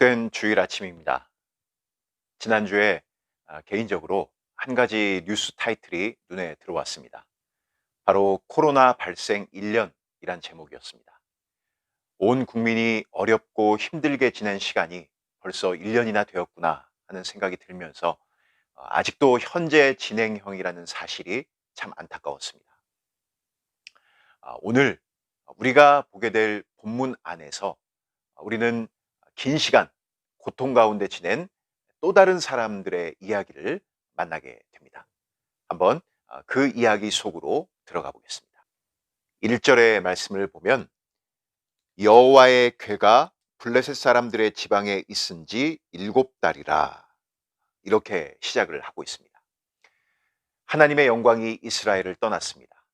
복된 주일 아침입니다. 지난주에 개인적으로 한 가지 뉴스 타이틀이 눈에 들어왔습니다. 바로 코로나 발생 1년이란 제목이었습니다. 온 국민이 어렵고 힘들게 지낸 시간이 벌써 1년이나 되었구나 하는 생각이 들면서 아직도 현재 진행형이라는 사실이 참 안타까웠습니다. 오늘 우리가 보게 될 본문 안에서 우리는 긴 시간 고통 가운데 지낸 또 다른 사람들의 이야기를 만나게 됩니다. 한번 그 이야기 속으로 들어가 보겠습니다. 1절의 말씀을 보면 여호와의 궤가 블레셋 사람들의 지방에 있은 지 7달이라 이렇게 시작을 하고 있습니다. 하나님의 영광이 이스라엘을 떠났습니다.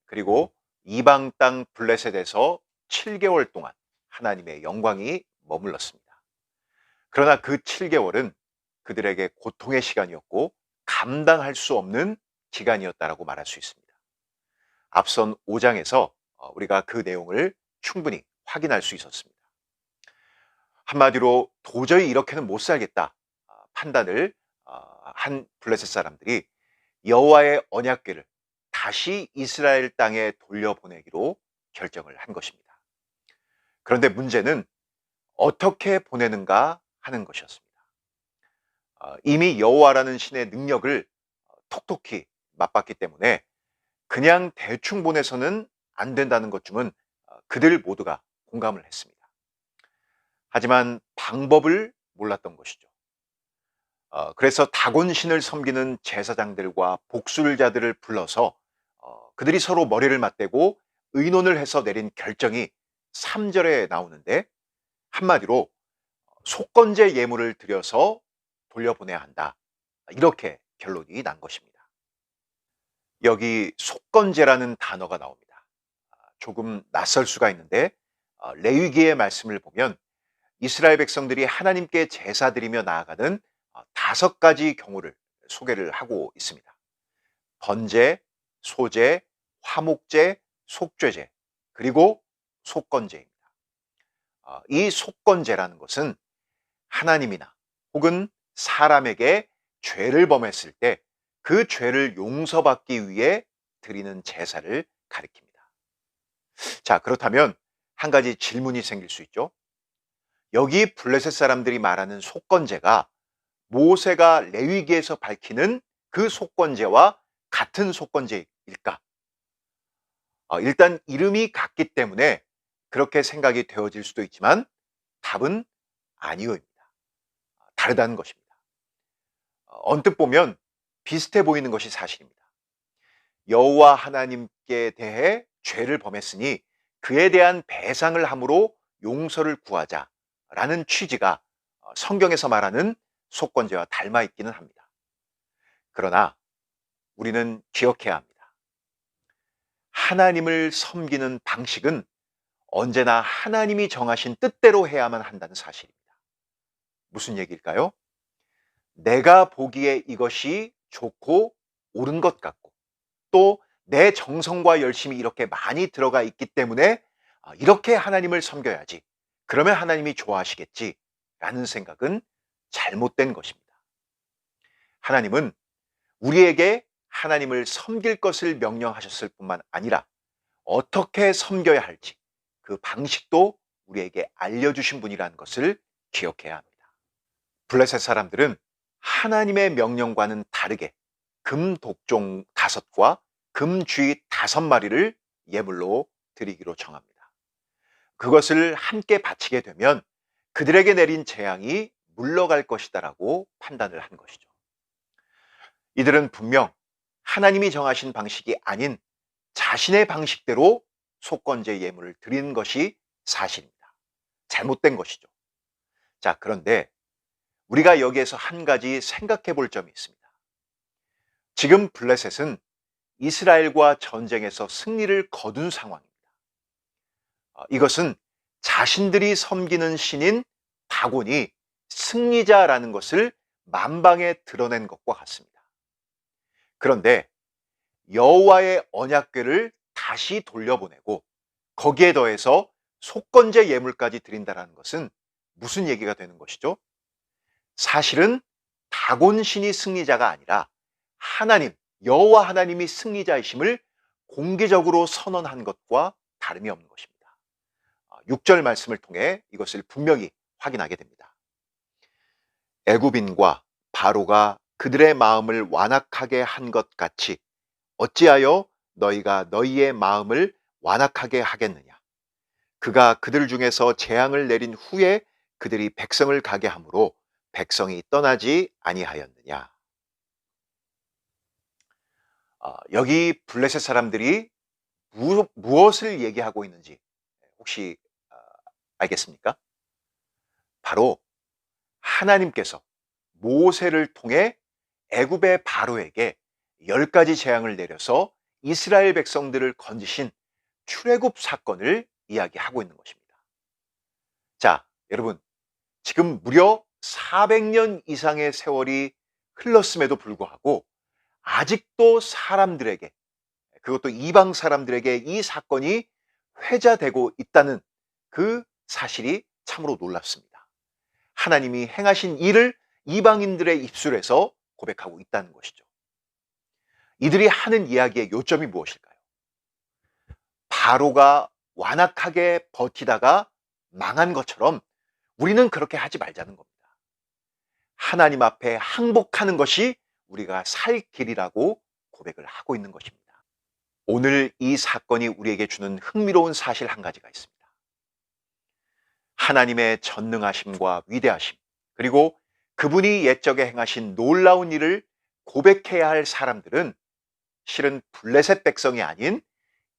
그리고 이방 땅 블레셋에서 7개월 동안 하나님의 영광이 머물렀습니다. 그러나 그 7개월은 그들에게 고통의 시간이었고 감당할 수 없는 기간이었다라고 말할 수 있습니다. 앞선 5장에서 우리가 그 내용을 충분히 확인할 수 있었습니다. 한마디로 도저히 이렇게는 못 살겠다 판단을 한 블레셋 사람들이 여호와의 언약궤를 다시 이스라엘 땅에 돌려보내기로 결정을 한 것입니다. 그런데 문제는 어떻게 보내는가 하는 것이었습니다. 이미 여호와라는 신의 능력을 톡톡히 맛봤기 때문에 그냥 대충 보내서는 안 된다는 것쯤은 그들 모두가 공감을 했습니다. 하지만 방법을 몰랐던 것이죠. 그래서 다곤신을 섬기는 제사장들과 복술자들을 불러서 그들이 서로 머리를 맞대고 의논을 해서 내린 결정이 3절에 나오는데 한마디로 속건제 예물을 드려서 돌려보내야 한다. 이렇게 결론이 난 것입니다. 여기 속건제라는 단어가 나옵니다. 조금 낯설 수가 있는데 레위기의 말씀을 보면 이스라엘 백성들이 하나님께 제사 드리며 나아가는 5가지 경우를 소개를 하고 있습니다. 번제, 소제, 화목제, 속죄제, 그리고 속건제입니다. 이 속건제라는 것은 하나님이나 혹은 사람에게 죄를 범했을 때 그 죄를 용서받기 위해 드리는 제사를 가리킵니다. 자, 그렇다면 한 가지 질문이 생길 수 있죠. 여기 블레셋 사람들이 말하는 속건제가 모세가 레위기에서 밝히는 그 속건제와 같은 속건제일까? 일단 이름이 같기 때문에 그렇게 생각이 되어질 수도 있지만 답은 아니오입니다. 다르다는 것입니다. 언뜻 보면 비슷해 보이는 것이 사실입니다. 여호와 하나님께 대해 죄를 범했으니 그에 대한 배상을 함으로 용서를 구하자라는 취지가 성경에서 말하는 속건제와 닮아 있기는 합니다. 그러나 우리는 기억해야 합니다. 하나님을 섬기는 방식은 언제나 하나님이 정하신 뜻대로 해야만 한다는 사실입니다. 무슨 얘기일까요? 내가 보기에 이것이 좋고 옳은 것 같고 또 내 정성과 열심이 이렇게 많이 들어가 있기 때문에 이렇게 하나님을 섬겨야지. 그러면 하나님이 좋아하시겠지. 라는 생각은 잘못된 것입니다. 하나님은 우리에게 하나님을 섬길 것을 명령하셨을 뿐만 아니라 어떻게 섬겨야 할지 그 방식도 우리에게 알려주신 분이라는 것을 기억해야 합니다. 블레셋 사람들은 하나님의 명령과는 다르게 금 독종 5과 금 쥐 5마리를 예물로 드리기로 정합니다. 그것을 함께 바치게 되면 그들에게 내린 재앙이 물러갈 것이다라고 판단을 한 것이죠. 이들은 분명 하나님이 정하신 방식이 아닌 자신의 방식대로 속건제 예물을 드리는 것이 사실입니다. 잘못된 것이죠. 자, 그런데 우리가 여기에서 한 가지 생각해 볼 점이 있습니다. 지금 블레셋은 이스라엘과 전쟁에서 승리를 거둔 상황입니다. 이것은 자신들이 섬기는 신인 다곤이 승리자라는 것을 만방에 드러낸 것과 같습니다. 그런데 여호와의 언약궤를 다시 돌려보내고 거기에 더해서 속건제 예물까지 드린다는 것은 무슨 얘기가 되는 것이죠? 사실은 다곤 신이 승리자가 아니라 하나님, 여호와 하나님이 승리자이심을 공개적으로 선언한 것과 다름이 없는 것입니다. 6절 말씀을 통해 이것을 분명히 확인하게 됩니다. 애굽인과 바로가 그들의 마음을 완악하게 한 것 같이 어찌하여 너희가 너희의 마음을 완악하게 하겠느냐? 그가 그들 중에서 재앙을 내린 후에 그들이 백성을 가게 함으로 백성이 떠나지 아니하였느냐? 여기 블레셋 사람들이 무엇을 얘기하고 있는지 혹시 알겠습니까? 바로 하나님께서 모세를 통해 애굽의 바로에게 10가지 재앙을 내려서 이스라엘 백성들을 건지신 출애굽 사건을 이야기하고 있는 것입니다. 자, 여러분, 지금 무려 400년 이상의 세월이 흘렀음에도 불구하고 아직도 사람들에게, 그것도 이방 사람들에게 이 사건이 회자되고 있다는 그 사실이 참으로 놀랍습니다. 하나님이 행하신 일을 이방인들의 입술에서 고백하고 있다는 것이죠. 이들이 하는 이야기의 요점이 무엇일까요? 바로가 완악하게 버티다가 망한 것처럼 우리는 그렇게 하지 말자는 겁니다. 하나님 앞에 항복하는 것이 우리가 살 길이라고 고백을 하고 있는 것입니다. 오늘 이 사건이 우리에게 주는 흥미로운 사실 한 가지가 있습니다. 하나님의 전능하심과 위대하심, 그리고 그분이 옛적에 행하신 놀라운 일을 고백해야 할 사람들은 실은 블레셋 백성이 아닌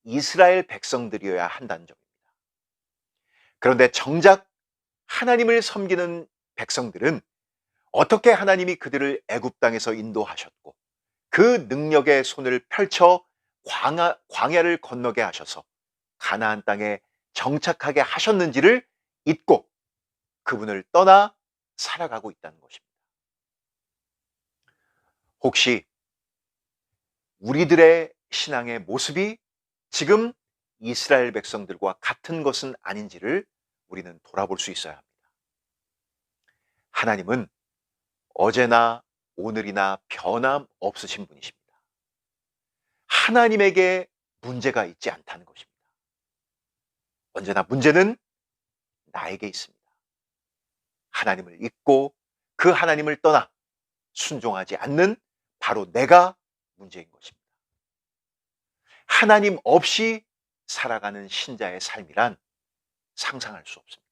이스라엘 백성들이어야 한다는 점입니다. 그런데 정작 하나님을 섬기는 백성들은 어떻게 하나님이 그들을 애굽 땅에서 인도하셨고 그 능력의 손을 펼쳐 광야를 건너게 하셔서 가나안 땅에 정착하게 하셨는지를 잊고 그분을 떠나 살아가고 있다는 것입니다. 혹시 우리들의 신앙의 모습이 지금 이스라엘 백성들과 같은 것은 아닌지를 우리는 돌아볼 수 있어야 합니다. 하나님은 어제나 오늘이나 변함없으신 분이십니다. 하나님에게 문제가 있지 않다는 것입니다. 언제나 문제는 나에게 있습니다. 하나님을 잊고 그 하나님을 떠나 순종하지 않는 바로 내가 문제인 것입니다. 하나님 없이 살아가는 신자의 삶이란 상상할 수 없습니다.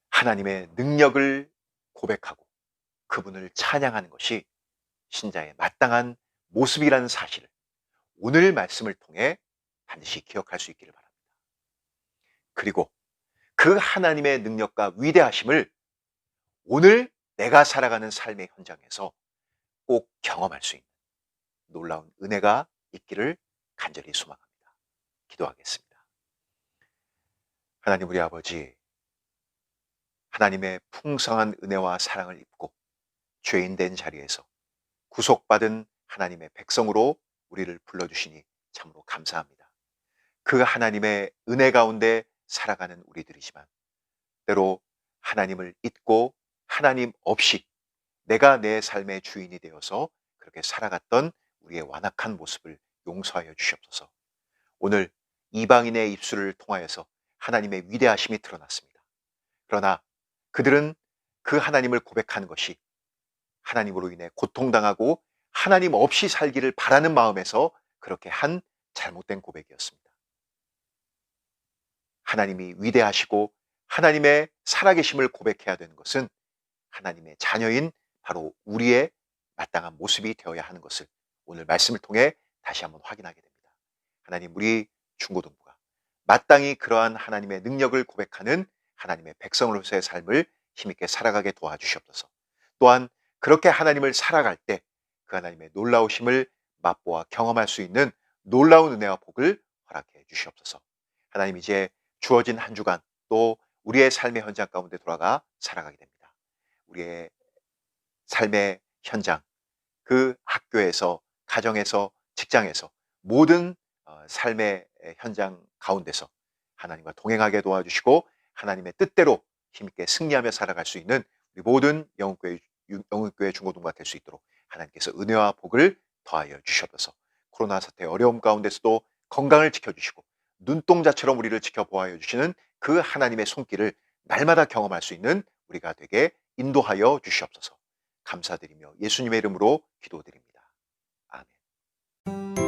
하나님의 능력을 고백하고 그분을 찬양하는 것이 신자의 마땅한 모습이라는 사실을 오늘 말씀을 통해 반드시 기억할 수 있기를 바랍니다. 그리고 그 하나님의 능력과 위대하심을 오늘 내가 살아가는 삶의 현장에서 꼭 경험할 수 있는 놀라운 은혜가 있기를 간절히 소망합니다. 기도하겠습니다. 하나님 우리 아버지, 하나님의 풍성한 은혜와 사랑을 입고 죄인된 자리에서 구속받은 하나님의 백성으로 우리를 불러주시니 참으로 감사합니다. 그 하나님의 은혜 가운데 살아가는 우리들이지만 때로 하나님을 잊고 하나님 없이 내가 내 삶의 주인이 되어서 그렇게 살아갔던 우리의 완악한 모습을 용서하여 주시옵소서. 오늘 이방인의 입술을 통하여서 하나님의 위대하심이 드러났습니다. 그러나 그들은 그 하나님을 고백하는 것이 하나님으로 인해 고통당하고 하나님 없이 살기를 바라는 마음에서 그렇게 한 잘못된 고백이었습니다. 하나님이 위대하시고 하나님의 살아계심을 고백해야 되는 것은 하나님의 자녀인 바로 우리의 마땅한 모습이 되어야 하는 것을 오늘 말씀을 통해 다시 한번 확인하게 됩니다. 하나님, 우리 중고등부가 마땅히 그러한 하나님의 능력을 고백하는 하나님의 백성으로서의 삶을 힘있게 살아가게 도와주시옵소서. 또한 그렇게 하나님을 살아갈 때 그 하나님의 놀라우심을 맛보아 경험할 수 있는 놀라운 은혜와 복을 허락해 주시옵소서. 하나님, 이제 주어진 한 주간 또 우리의 삶의 현장 가운데 돌아가 살아가게 됩니다. 우리의 삶의 현장, 그 학교에서, 가정에서, 직장에서 모든 삶의 현장 가운데서 하나님과 동행하게 도와주시고 하나님의 뜻대로 힘있게 승리하며 살아갈 수 있는 우리 모든 영국교회 중고등부가 될 수 있도록 하나님께서 은혜와 복을 더하여 주시옵소서. 코로나 사태의 어려움 가운데서도 건강을 지켜주시고 눈동자처럼 우리를 지켜보아여 주시는 그 하나님의 손길을 날마다 경험할 수 있는 우리가 되게 인도하여 주시옵소서. 감사드리며 예수님의 이름으로 기도드립니다. 아멘.